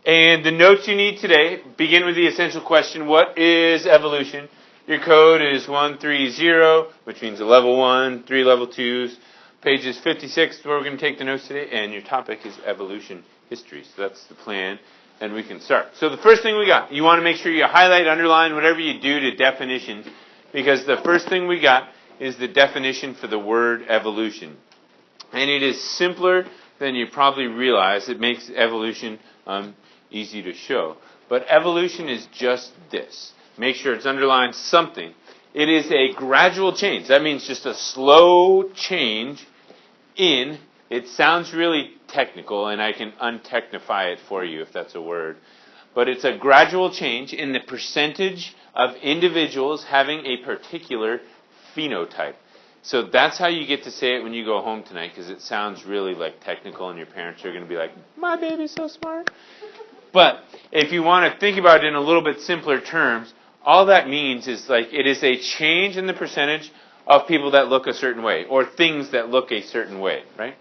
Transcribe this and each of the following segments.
And the notes you need today begin with the essential question, what is evolution? Your code is 130, which means a level 1, 3 level 2s. Page is 56, where we're going to take the notes today, and your topic is evolution history. So that's the plan, and we can start. So the first thing we got, you want to make sure you highlight, underline, whatever you do to definitions, because the first thing we got is the definition for the word evolution. And it is simpler than you probably realize. It makes evolution easy to show. But evolution is just this. Make sure it's underlined something. It is a gradual change. That means just a slow change in, it sounds really technical, and I can untechnify it for you if that's a word. But it's a gradual change in the percentage of individuals having a particular phenotype. So that's how you get to say it when you go home tonight, because it sounds really like technical, and your parents are going to be like, my baby's so smart. But if you want to think about it in a little bit simpler terms, all that means is like it is a change in the percentage of people that look a certain way, or things that look a certain way, right?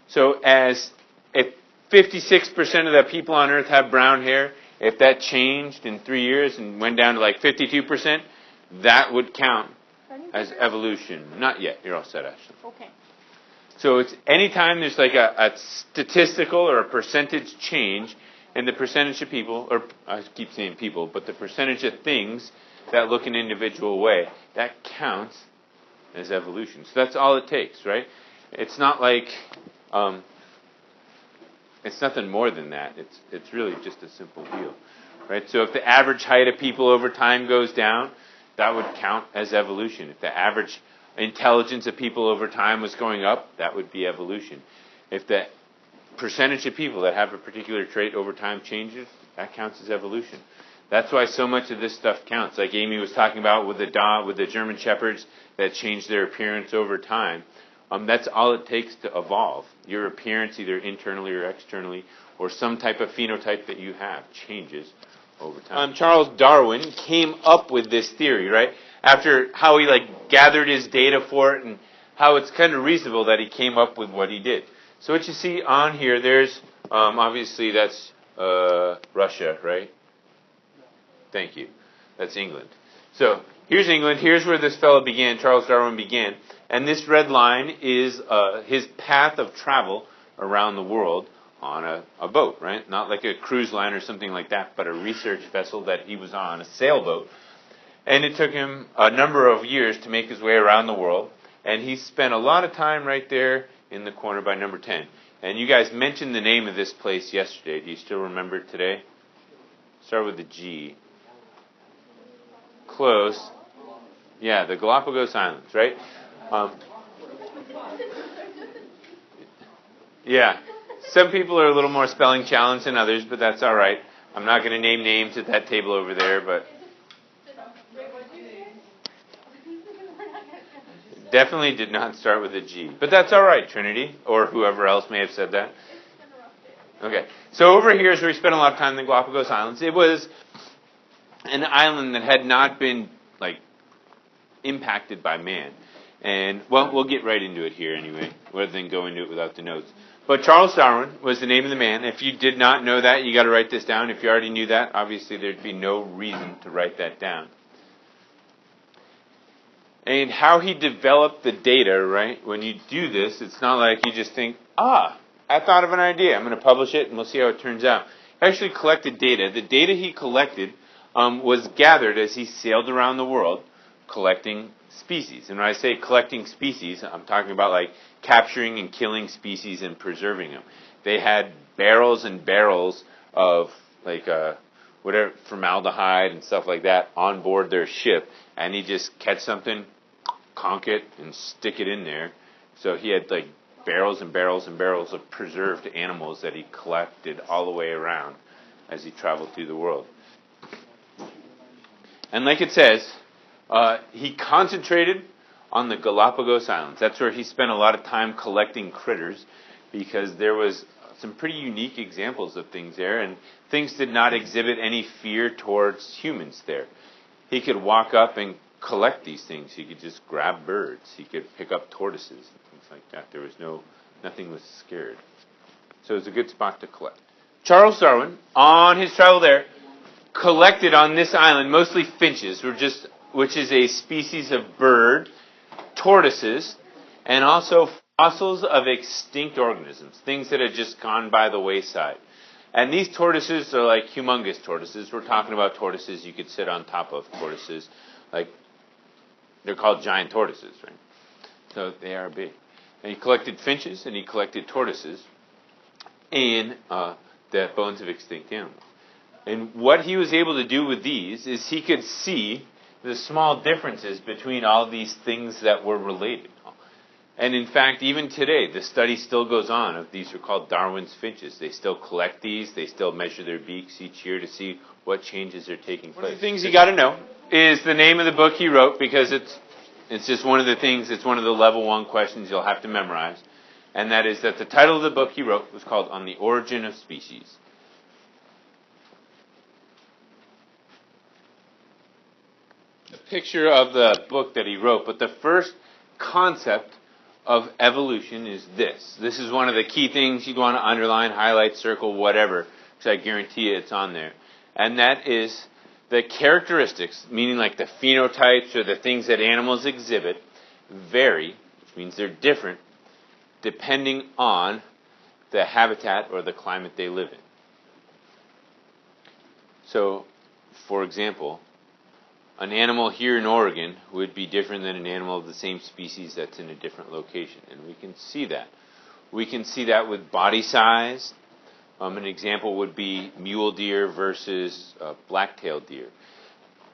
So if 56% of the people on Earth have brown hair, if that changed in 3 years and went down to like 52%, that would count as evolution. Not yet. You're all set, Ashley. Okay. So it's anytime there's like a statistical or a percentage change in the percentage of people, or I keep saying people, but the percentage of things that look an individual way, that counts as evolution. So that's all it takes, right? It's not like, it's nothing more than that. It's really just a simple deal, right? So if the average height of people over time goes down, that would count as evolution. If the average intelligence of people over time was going up, that would be evolution. If the percentage of people that have a particular trait over time changes, that counts as evolution. That's why so much of this stuff counts. Like Amy was talking about with the German Shepherds that changed their appearance over time. That's all it takes to evolve. Your appearance, either internally or externally, or some type of phenotype that you have, changes over time. Charles Darwin came up with this theory, right? After how he gathered his data for it, and how it's kind of reasonable that he came up with what he did. So what you see on here, there's obviously that's Russia, right? Thank you. That's England. So here's England. Here's where this fellow began, Charles Darwin began. And this red line is his path of travel around the world on a boat, right? Not like a cruise line or something like that, but a research vessel that he was on, a sailboat. And it took him a number of years to make his way around the world. And he spent a lot of time right there in the corner by number 10. And you guys mentioned the name of this place yesterday. Do you still remember it today? Start with the G. Close. Yeah, the Galapagos Islands, right? Yeah. Some people are a little more spelling challenged than others, but that's all right. I'm not going to name names at that table over there, but definitely did not start with a G. But that's all right, Trinity, or whoever else may have said that. Okay. So over here is where we spent a lot of time in the Galapagos Islands. It was an island that had not been impacted by man. And, well, we'll get right into it here anyway, rather than go into it without the notes. But Charles Darwin was the name of the man. If you did not know that, you got to write this down. If you already knew that, obviously there'd be no reason to write that down. And how he developed the data, right? When you do this, it's not like you just think, I thought of an idea. I'm going to publish it, and we'll see how it turns out. He actually collected data. The data he collected was gathered as he sailed around the world collecting species. And when I say collecting species, I'm talking about capturing and killing species and preserving them. They had barrels and barrels of whatever formaldehyde and stuff like that on board their ship, and he just catch something, conk it, and stick it in there. So he had barrels and barrels and barrels of preserved animals that he collected all the way around as he traveled through the world. And like it says, he concentrated on the Galapagos Islands. That's where he spent a lot of time collecting critters, because there was some pretty unique examples of things there, and things did not exhibit any fear towards humans there. He could walk up and collect these things. He could just grab birds. He could pick up tortoises and things like that. There was nothing was scared. So it was a good spot to collect. Charles Darwin, on his travel there, collected on this island mostly finches, which is a species of bird, tortoises, and also fossils of extinct organisms, things that had just gone by the wayside. And these tortoises are like humongous tortoises. We're talking about tortoises you could sit on top of, tortoises. Like, they're called giant tortoises, right? So they are big. And he collected finches and he collected tortoises and the bones of extinct animals. And what he was able to do with these is he could see the small differences between all these things that were related. And in fact, even today, the study still goes on. These are called Darwin's finches. They still collect these. They still measure their beaks each year to see what changes are taking place. One of the things you got to know is the name of the book he wrote, because it's just one of the things, it's one of the level 1 questions you'll have to memorize. And that is that the title of the book he wrote was called On the Origin of Species. A picture of the book that he wrote, but the first concept of evolution is this. This is one of the key things you'd want to underline, highlight, circle, whatever, because I guarantee you it's on there. And that is the characteristics, meaning like the phenotypes or the things that animals exhibit, vary, which means they're different, depending on the habitat or the climate they live in. So, for example, an animal here in Oregon would be different than an animal of the same species that's in a different location. And we can see that. We can see that with body size. An example would be mule deer versus black-tailed deer.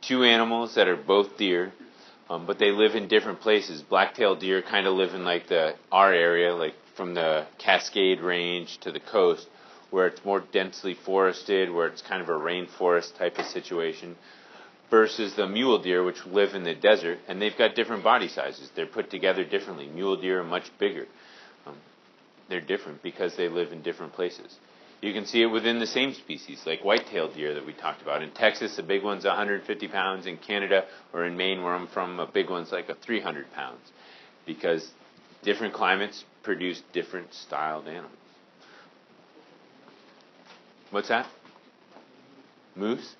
Two animals that are both deer, but they live in different places. Black-tailed deer kind of live in like our area, like from the Cascade Range to the coast, where it's more densely forested, where it's kind of a rainforest type of situation, versus the mule deer, which live in the desert, and they've got different body sizes. They're put together differently. Mule deer are much bigger. They're different because they live in different places. You can see it within the same species, like white-tailed deer that we talked about. In Texas, a big one's 150 pounds. In Canada or in Maine, where I'm from, a big one's like 300 pounds, because different climates produce different styled animals. What's that? Moose?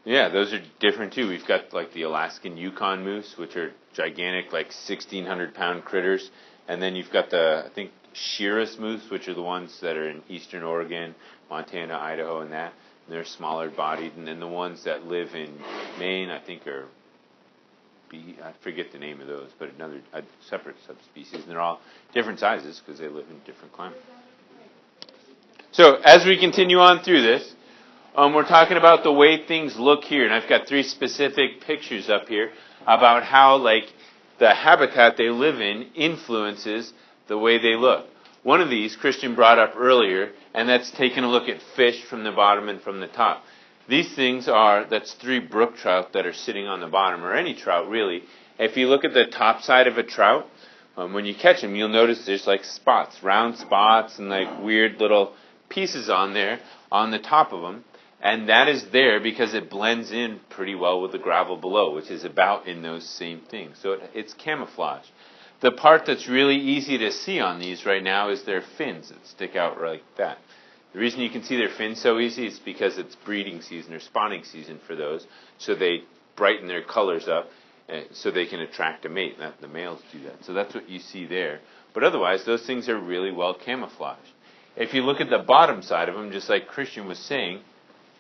Yeah, those are different too. We've got like the Alaskan Yukon moose, which are gigantic, like 1,600-pound critters. And then you've got the, I think, Shiras moose, which are the ones that are in eastern Oregon, Montana, Idaho, and that. And they're smaller bodied. And then the ones that live in Maine, I think, are, I forget the name of those, but a separate subspecies. And they're all different sizes because they live in different climates. So as we continue on through this, we're talking about the way things look here. And I've got 3 specific pictures up here about how, like, the habitat they live in influences the way they look. One of these Christian brought up earlier, and that's taking a look at fish from the bottom and from the top. These things that's 3 brook trout that are sitting on the bottom, or any trout really. If you look at the top side of a trout, when you catch them, you'll notice there's like spots, round spots, and like weird little pieces on there on the top of them. And that is there because it blends in pretty well with the gravel below, which is about in those same things. So it's camouflage. The part that's really easy to see on these right now is their fins that stick out like that. The reason you can see their fins so easy is because it's breeding season or spawning season for those. So they brighten their colors up so they can attract a mate. The males do that. So that's what you see there. But otherwise, those things are really well camouflaged. If you look at the bottom side of them, just like Christian was saying,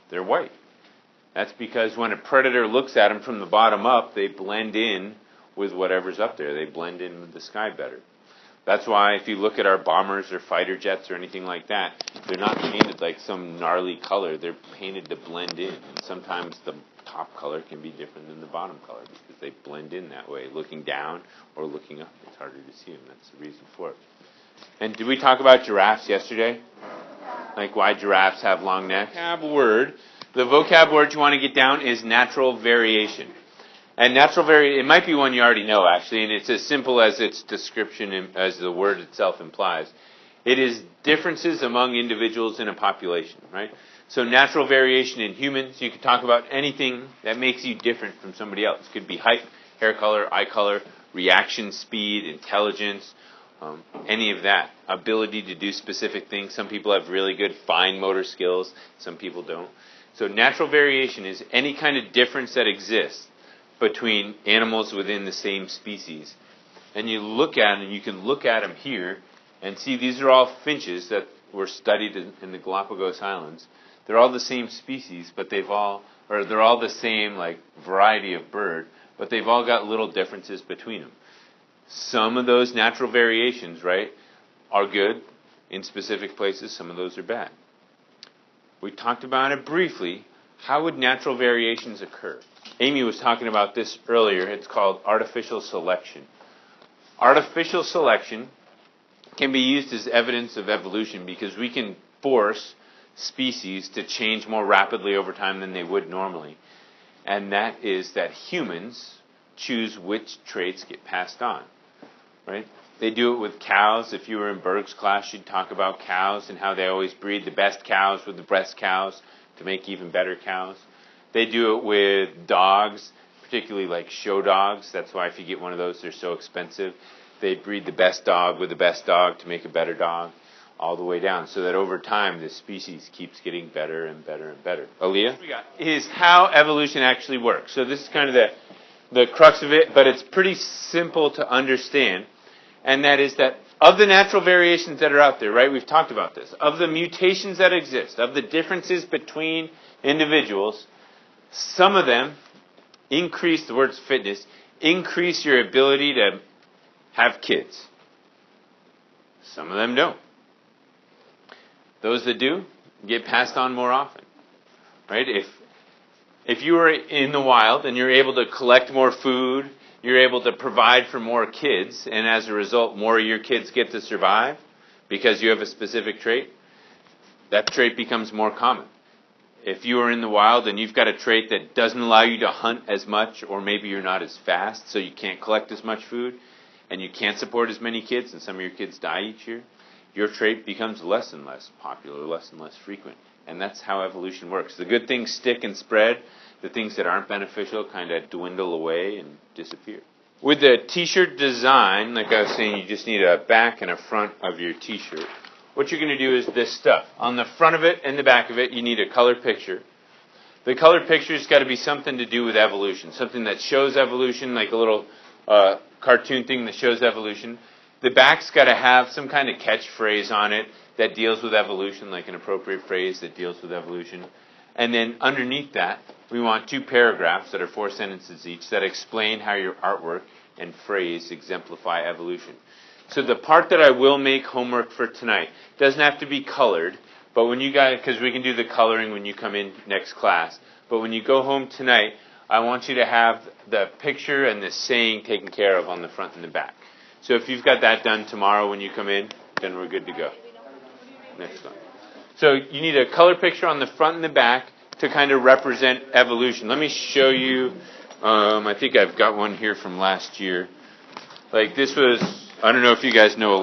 they're white. That's because when a predator looks at them from the bottom up, they blend in with whatever's up there. They blend in with the sky better. That's why if you look at our bombers or fighter jets or anything like that, they're not painted like some gnarly color. They're painted to blend in. And sometimes the top color can be different than the bottom color because they blend in that way. Looking down or looking up, it's harder to see them. That's the reason for it. And did we talk about giraffes yesterday? Like why giraffes have long necks? The vocab word you want to get down is natural variation. And natural variation, it might be one you already know actually, and it's as simple as its description as the word itself implies. It is differences among individuals in a population, right? So natural variation in humans, you could talk about anything that makes you different from somebody else. It could be height, hair color, eye color, reaction speed, intelligence, any of that. Ability to do specific things. Some people have really good fine motor skills. Some people don't. So natural variation is any kind of difference that exists between animals within the same species. And you look at them, and you can look at them here and see these are all finches that were studied in the Galapagos Islands. They're all the same species, but they're all the same like variety of bird, but they've all got little differences between them. Some of those natural variations, right, are good in specific places. Some of those are bad. We talked about it briefly. How would natural variations occur? Amy was talking about this earlier. It's called artificial selection. Artificial selection can be used as evidence of evolution because we can force species to change more rapidly over time than they would normally. And that is that humans choose which traits get passed on. Right? They do it with cows. If you were in Berg's class, you'd talk about cows and how they always breed the best cows with the best cows to make even better cows. They do it with dogs, particularly like show dogs. That's why if you get one of those, they're so expensive. They breed the best dog with the best dog to make a better dog all the way down, so that over time the species keeps getting better and better and better. Aaliyah? Is how evolution actually works. So this is kind of the crux of it, but it's pretty simple to understand. And that is that of the natural variations that are out there, right, we've talked about this, of the mutations that exist, of the differences between individuals, some of them increase, the word's fitness, increase your ability to have kids. Some of them don't. Those that do get passed on more often, right? If you were in the wild and you're able to collect more food, you're able to provide for more kids, and as a result, more of your kids get to survive because you have a specific trait, that trait becomes more common. If you are in the wild and you've got a trait that doesn't allow you to hunt as much, or maybe you're not as fast, so you can't collect as much food, and you can't support as many kids, and some of your kids die each year, your trait becomes less and less popular, less and less frequent. And that's how evolution works. The good things stick and spread. The things that aren't beneficial kind of dwindle away and disappear. With the t-shirt design, like I was saying, you just need a back and a front of your t-shirt. What you're going to do is this stuff. On the front of it and the back of it, you need a color picture. The color picture's got to be something to do with evolution, something that shows evolution, like a little cartoon thing that shows evolution. The back's got to have some kind of catchphrase on it that deals with evolution, like an appropriate phrase that deals with evolution. And then underneath that, we want 2 paragraphs that are 4 sentences each that explain how your artwork and phrase exemplify evolution. So the part that I will make homework for tonight doesn't have to be colored, but when you guys, because we can do the coloring when you come in next class, but when you go home tonight, I want you to have the picture and the saying taken care of on the front and the back. So if you've got that done tomorrow when you come in, then we're good to go. Next one. So you need a color picture on the front and the back to kind of represent evolution. Let me show you, I think I've got one here from last year. Like this was, I don't know if you guys know